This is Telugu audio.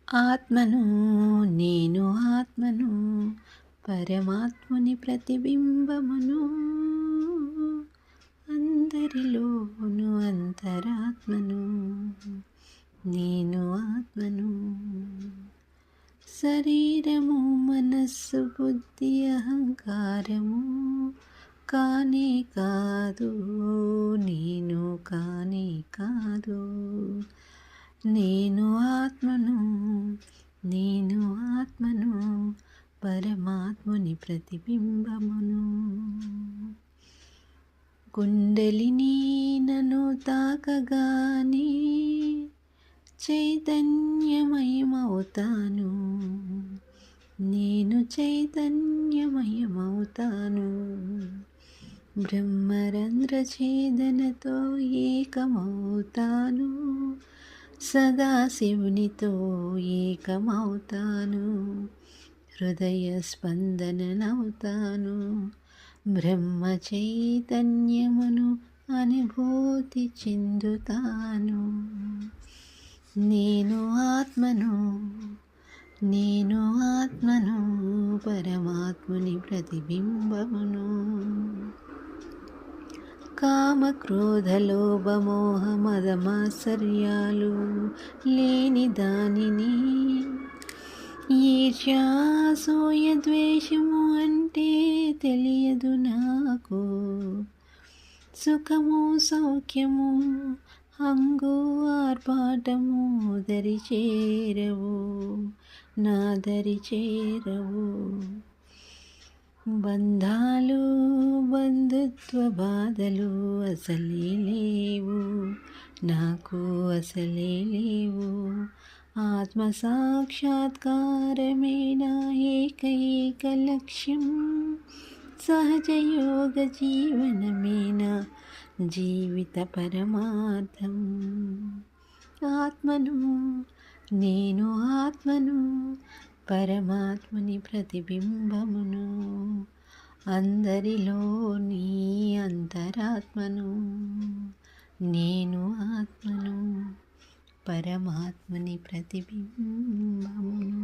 ఆత్మను నేను ఆత్మను పరమాత్ముని ప్రతిబింబమును అందరిలోను అంతరాత్మను నేను ఆత్మను శరీరము మనస్సు బుద్ధి అహంకారము కానే కాదు నేను కానే కాదు నేను ఆత్మను నేను ఆత్మను పరమాత్ముని ప్రతిబింబమును కుండలిని నన్ను తాకగానే చైతన్యమయమవుతాను నేను చైతన్యమయమవుతాను బ్రహ్మరంధ్ర ఛేదనతో ఏకమవుతాను సదాశివునితో ఏకమవుతాను హృదయ స్పందననవుతాను బ్రహ్మ చైతన్యమును అనుభూతి చెందుతాను నేను ఆత్మను నేను ఆత్మను పరమాత్ముని ప్రతిబింబమును కామ క్రోధ లోభ మోహ మద మాత్సర్యాలు లేని దానిని ఈర్ష్యా అసూయ ద్వేషము అంటే తెలియదు నాకు సుఖము సౌఖ్యము హంగు ఆర్భాటము దరి చేరవు నా దరి చేరవు బంధాలు బంధుత్వ బాధలు అసలే లేవు నాకు అసలే లేవు ఆత్మ సాక్షాత్కారమే నా ఏకైక లక్ష్యం సహజయోగ జీవనమే నా జీవిత పరమార్థం ఆత్మను నేను ఆత్మను పరమాత్ముని ప్రతిబింబమును అందరిలోని అంతరాత్మను నేను ఆత్మను పరమాత్ముని ప్రతిబింబమును